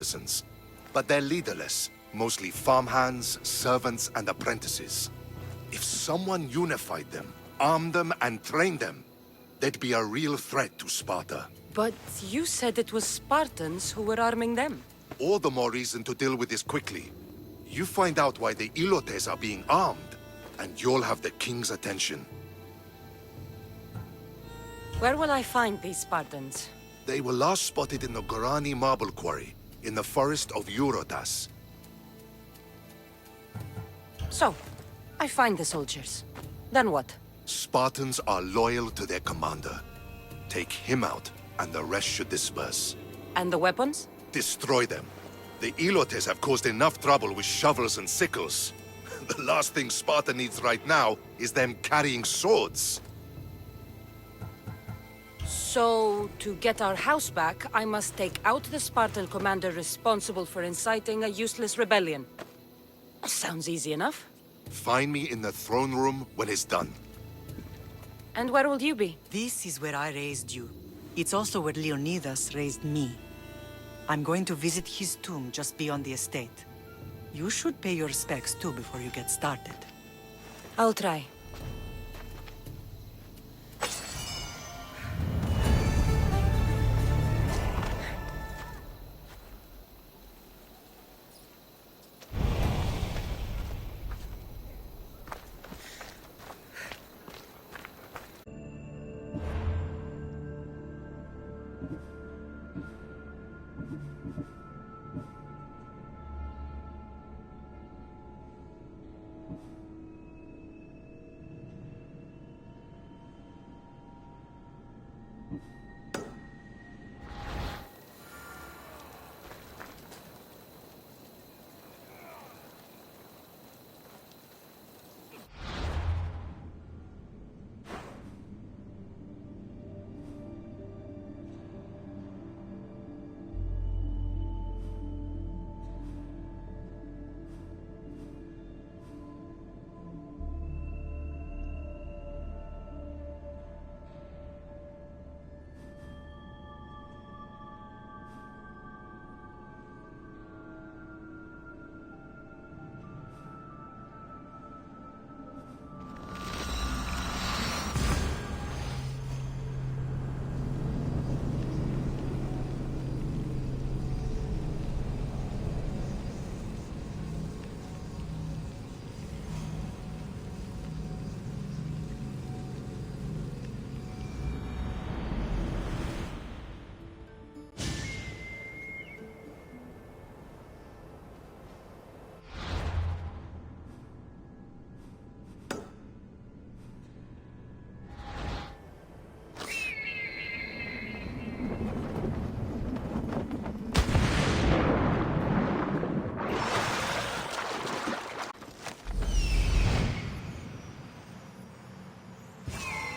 citizens, but they're leaderless, mostly farmhands, servants, and apprentices. If someone unified them, armed them, and trained them, they'd be a real threat to Sparta. But you said it was Spartans who were arming them. All the more reason to deal with this quickly. You find out why the Ilotes are being armed, and you'll have the king's attention. Where will I find these Spartans? They were last spotted in the Gorani marble quarry, in the forest of Eurotas. So, I find the soldiers. Then what? Spartans are loyal to their commander. Take him out, and the rest should disperse. And the weapons? Destroy them. The Ilotes have caused enough trouble with shovels and sickles. The last thing Sparta needs right now is them carrying swords. So, to get our house back, I must take out the Spartan commander responsible for inciting a useless rebellion. Sounds easy enough. Find me in the throne room when it's done. And where will you be? This is where I raised you. It's also where Leonidas raised me. I'm going to visit his tomb just beyond the estate. You should pay your respects too before you get started. I'll try.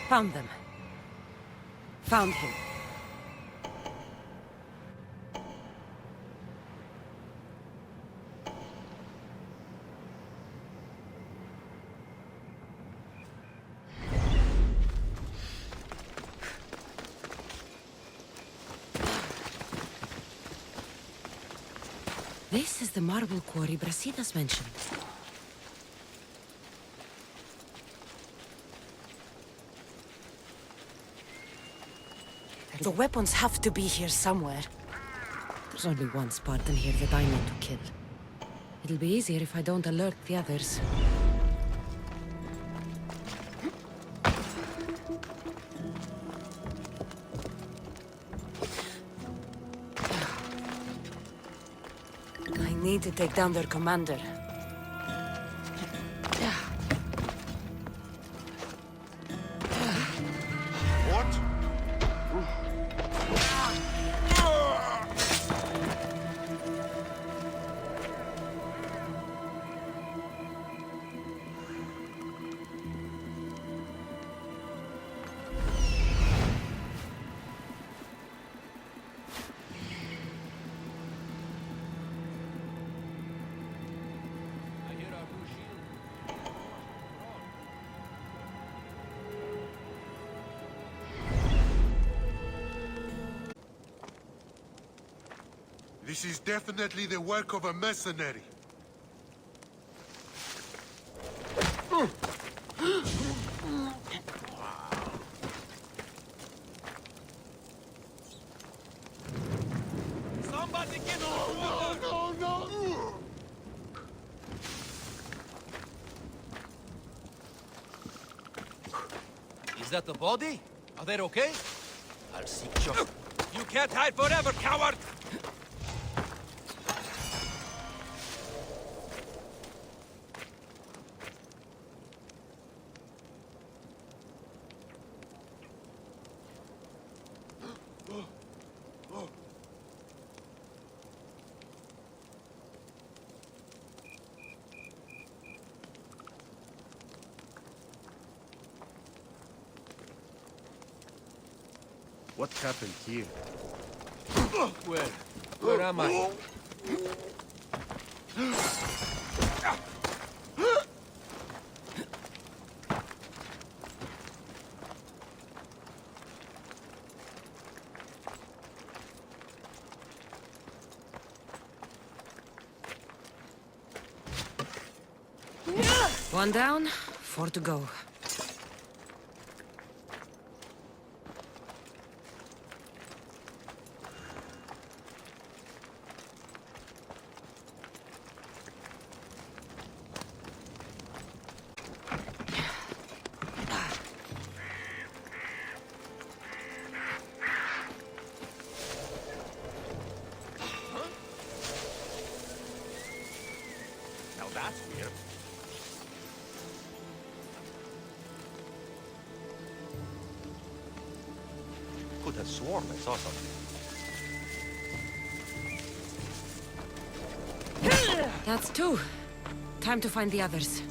Found them. Found him. This is the marble quarry Brasidas mentioned. The weapons have to be here somewhere. There's only one Spartan here that I need to kill. It'll be easier if I don't alert the others. I need to take down their commander. This is definitely the work of a mercenary. Somebody get no. Is that the body? Are they okay? I'll seek Joe. You can't hide forever, coward! What happened here? Where am I? One down, 4 to go. Now that's weird. Could have sworn I saw something. That's 2. Time to find the others.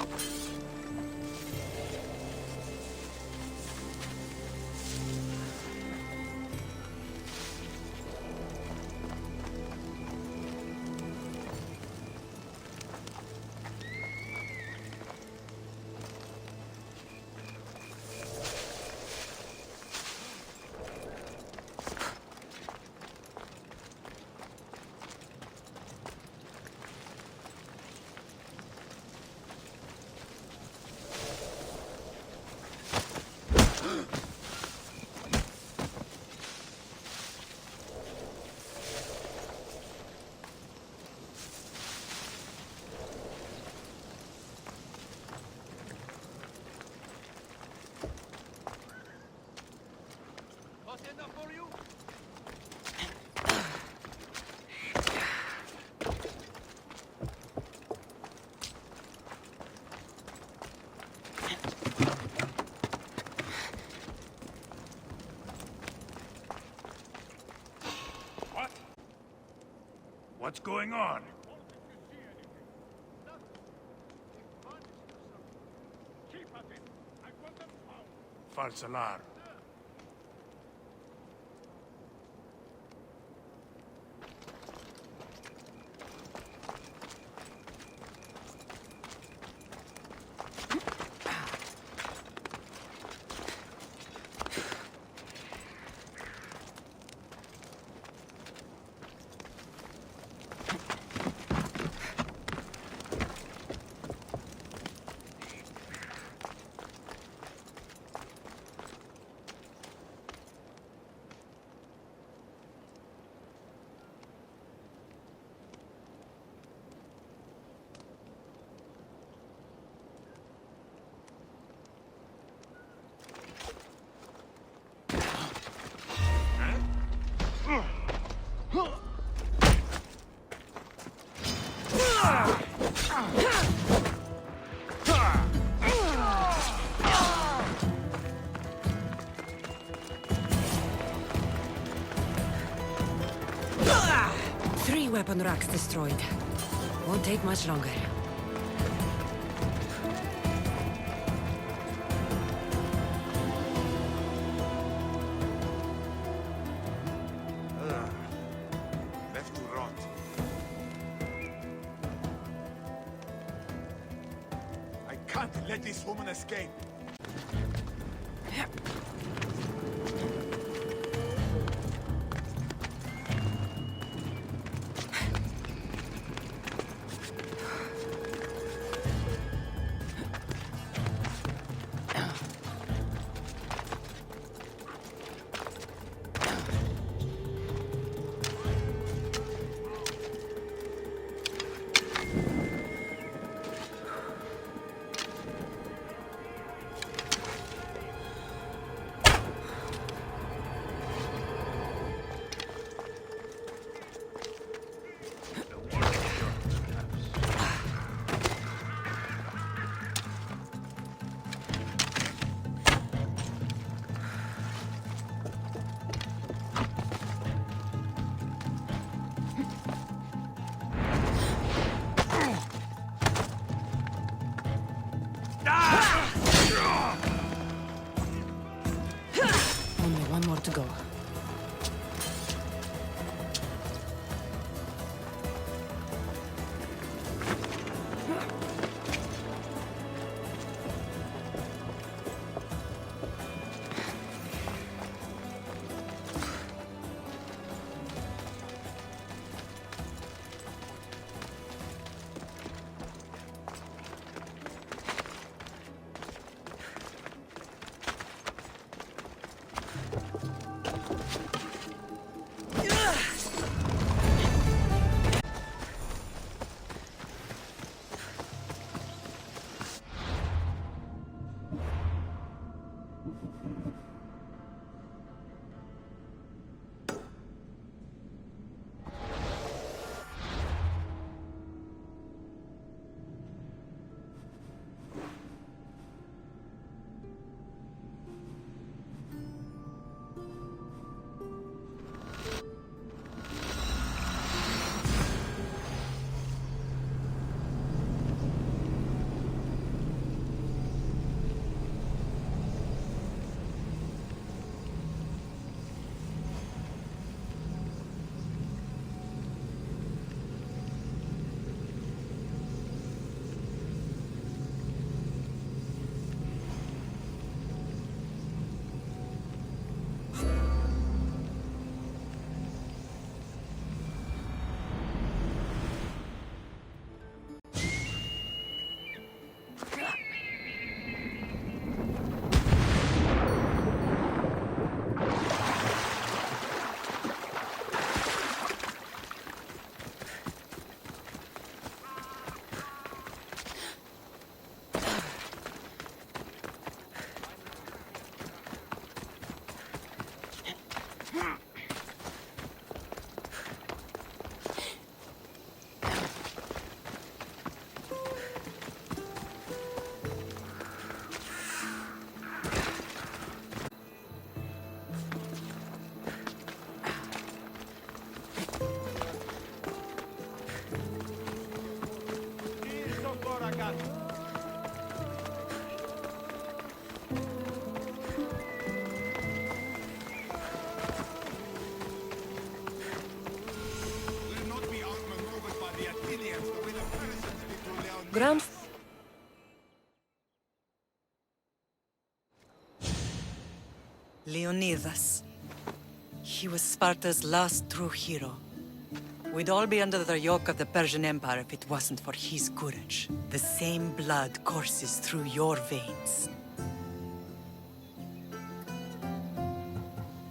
Not enough for you? What? What's going on? False alarm. Three weapon racks destroyed. Won't take much longer. Left to rot. I can't let this woman escape. Ground... Leonidas. He was Sparta's last true hero. We'd all be under the yoke of the Persian Empire if it wasn't for his courage. The same blood courses through your veins.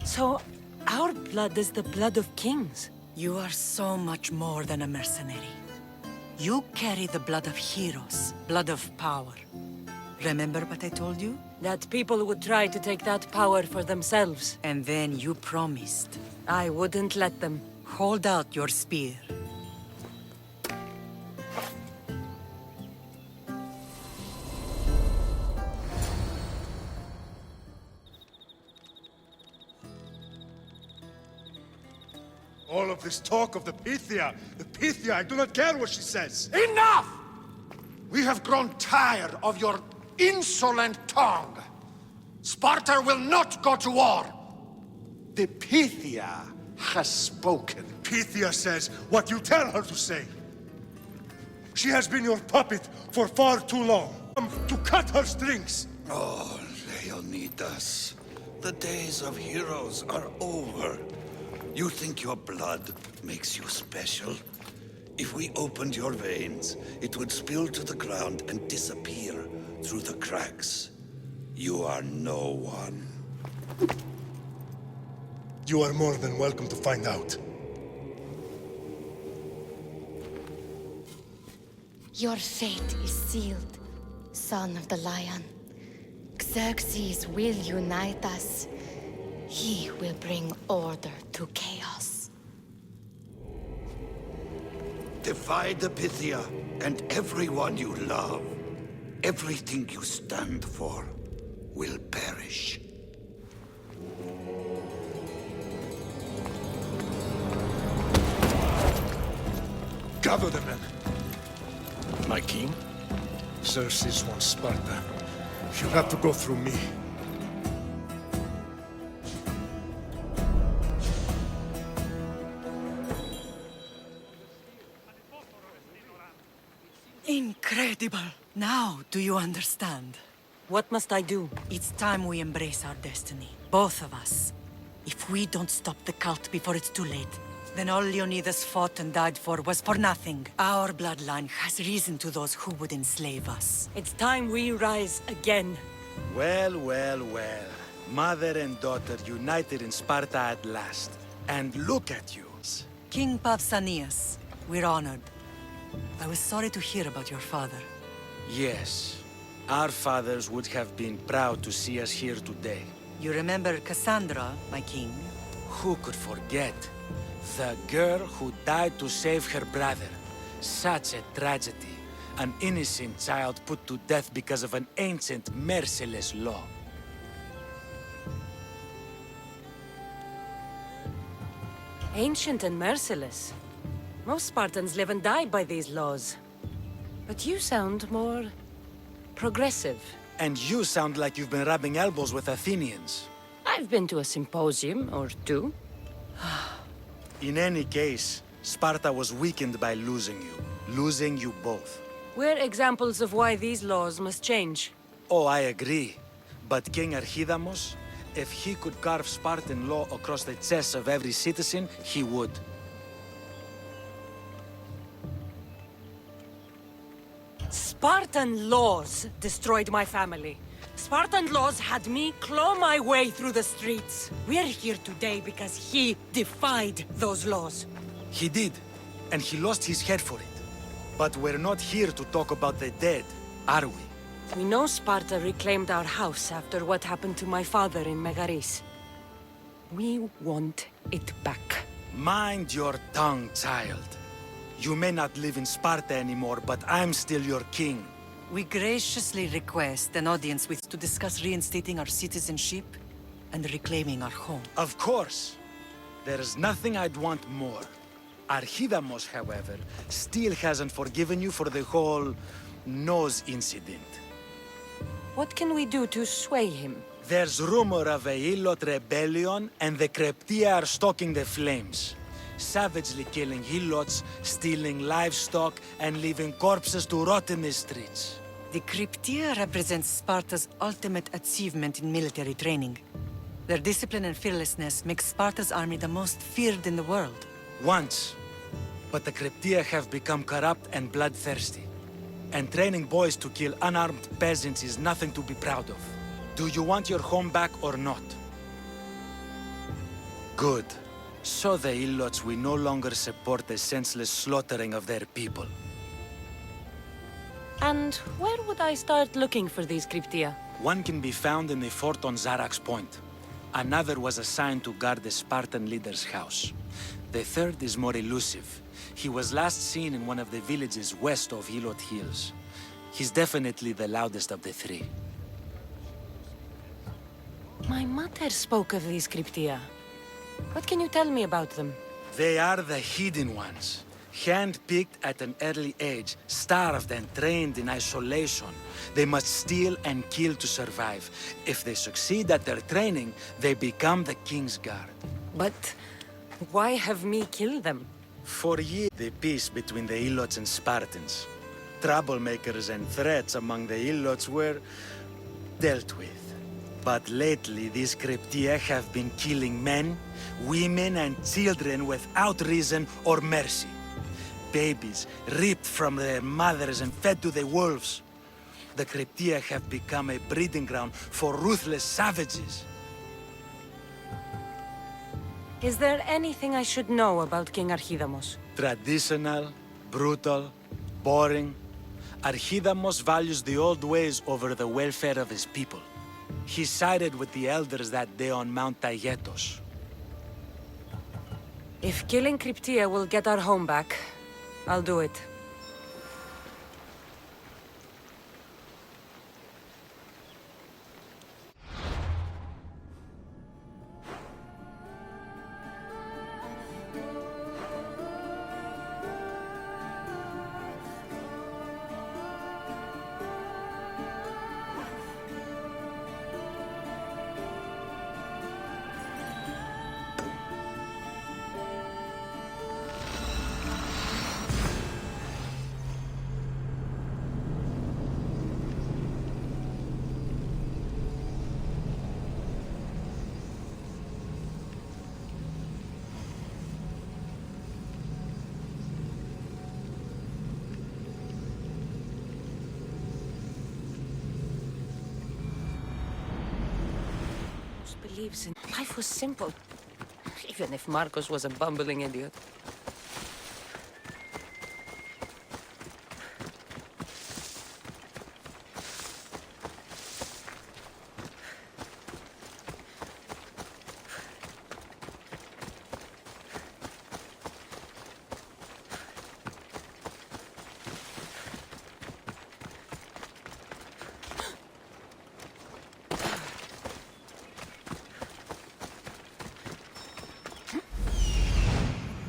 So, our blood is the blood of kings. You are so much more than a mercenary. You carry the blood of heroes, blood of power. Remember what I told you? That people would try to take that power for themselves. And then you promised. I wouldn't let them. Hold out your spear. All of this talk of the Pythia, I do not care what she says. Enough! We have grown tired of your insolent tongue. Sparta will not go to war. The Pythia has spoken. Pythia says what you tell her to say. She has been your puppet for far too long. To cut her strings. Oh, Leonidas, the days of heroes are over. You think your blood makes you special? If we opened your veins, it would spill to the ground and disappear through the cracks. You are no one. You are more than welcome to find out. Your fate is sealed, son of the lion. Xerxes will unite us. He will bring order to chaos. Defy the Pythia and everyone you love. Everything you stand for will perish. Gather the men. My king? Xerxes wants Sparta. She'll have to go through me. Incredible! Now, do you understand? What must I do? It's time we embrace our destiny. Both of us. If we don't stop the cult before it's too late, then all Leonidas fought and died for was for nothing. Our bloodline has reason to those who would enslave us. It's time we rise again. Well, well, well. Mother and daughter united in Sparta at last. And look at you. King Pausanias, we're honored. I was sorry to hear about your father. Yes. Our fathers would have been proud to see us here today. You remember Cassandra, my king? Who could forget? The girl who died to save her brother. Such a tragedy. An innocent child put to death because of an ancient, merciless law. Ancient and merciless. Most Spartans live and die by these laws. But you sound more... progressive. And you sound like you've been rubbing elbows with Athenians. I've been to a symposium or two. In any case, Sparta was weakened by losing you. Losing you both. We're examples of why these laws must change. Oh, I agree. But King Archidamos, if he could carve Spartan law across the chests of every citizen, he would. Spartan laws destroyed my family. Spartan laws had me claw my way through the streets. We're here today because he defied those laws. He did, and he lost his head for it. But we're not here to talk about the dead, are we? We know Sparta reclaimed our house after what happened to my father in Megaris. We want it back. Mind your tongue, child. You may not live in Sparta anymore, but I'm still your king. We graciously request an audience with to discuss reinstating our citizenship and reclaiming our home. Of course. There's nothing I'd want more. Archidamos, however, still hasn't forgiven you for the whole nose incident. What can we do to sway him? There's rumor of a Ilot rebellion, and the Kreptia are stoking the flames. savagely killing helots, stealing livestock, and leaving corpses to rot in the streets. The Cryptia represents Sparta's ultimate achievement in military training. Their discipline and fearlessness make Sparta's army the most feared in the world. Once. But the Cryptia have become corrupt and bloodthirsty. And training boys to kill unarmed peasants is nothing to be proud of. Do you want your home back or not? Good. So the Ilots will no longer support the senseless slaughtering of their people. And where would I start looking for these Cryptia? One can be found in the fort on Zarak's Point. Another was assigned to guard the Spartan leader's house. The third is more elusive. He was last seen in one of the villages west of Hilot Hills. He's definitely the loudest of the three. My mother spoke of these Cryptia. What can you tell me about them? They are the hidden ones. Hand-picked at an early age, starved and trained in isolation. They must steal and kill to survive. If they succeed at their training, they become the King's Guard. But why have me kill them? For years, the peace between the Ilots and Spartans. Troublemakers and threats among the Ilots were dealt with. But lately, these Cryptia have been killing men, women, and children without reason or mercy. Babies ripped from their mothers and fed to the wolves. The Cryptia have become a breeding ground for ruthless savages. Is there anything I should know about King Archidamos? Traditional, brutal, boring. Archidamos values the old ways over the welfare of his people. He sided with the elders that day on Mount Taygetos. If killing Cryptia will get our home back, I'll do it. Believes in life was simple, even if Marcos was a bumbling idiot.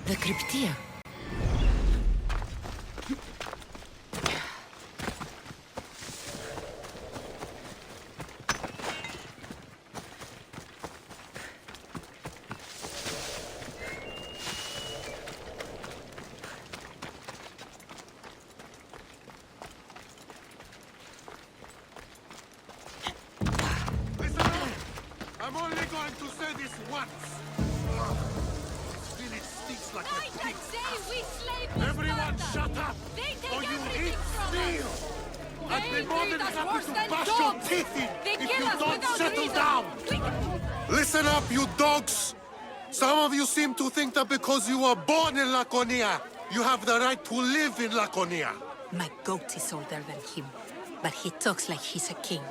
The Cryptia. I'm only going to say this once. This village stinks like a pig. Everyone shut up! Or you eat steel! I'd be more than happy to bash your teeth in if you don't settle down! Listen up, you dogs! Some of you seem to think that because you were born in Laconia, you have the right to live in Laconia. My goat is older than him, but he talks like he's a king.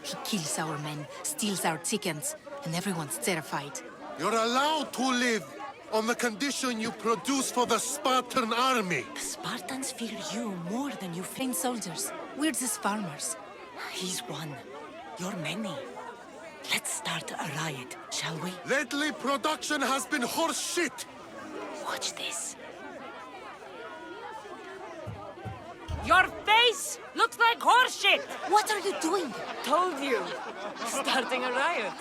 He kills our men, steals our chickens, and everyone's terrified. You're allowed to live on the condition you produce for the Spartan army. The Spartans fear you more than you trained soldiers. We're just farmers. He's one. You're many. Let's start a riot, shall we? Lately, production has been horse shit. Watch this. Your face looks like horseshit! What are you doing? Told you. Starting a riot.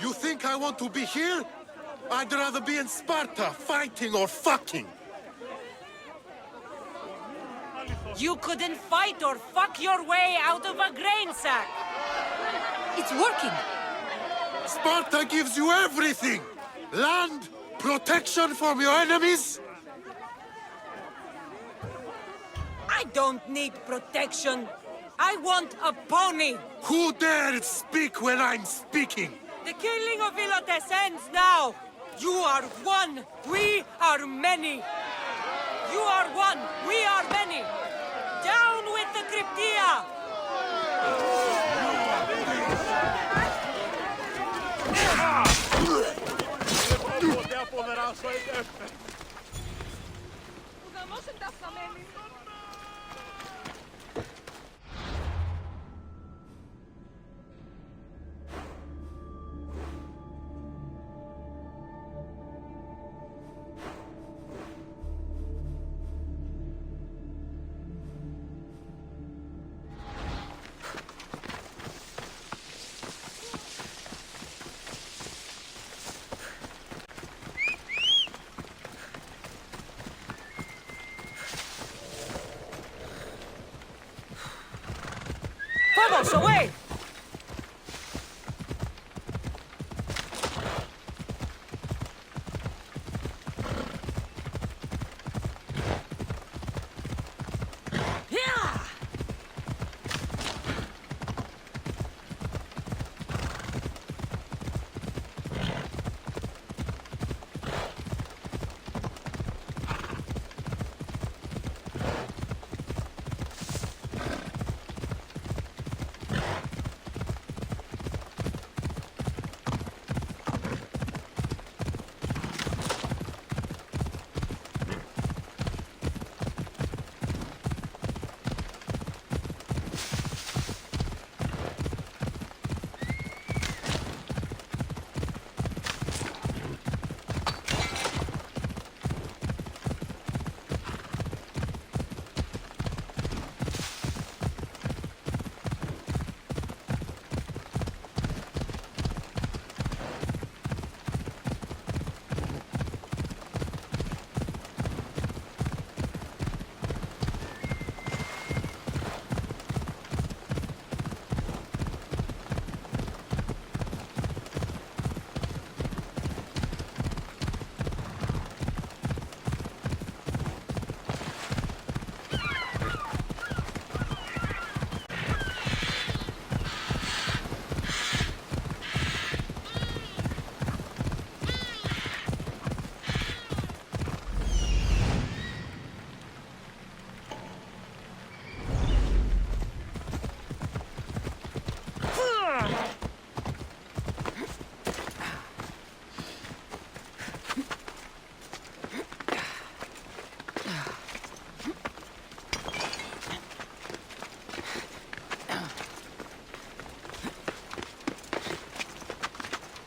You think I want to be here? I'd rather be in Sparta, fighting or fucking. You couldn't fight or fuck your way out of a grain sack! It's working! Sparta gives you everything! Land, protection from your enemies. I don't need protection. I want a pony! Who dared speak when I'm speaking? The killing of Ilotes ends now! You are one, we are many! You are one, we are many! Down with the Cryptia! Vamos, away!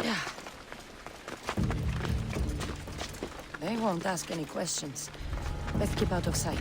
Yeah! They won't ask any questions. Let's keep out of sight.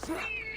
Snap!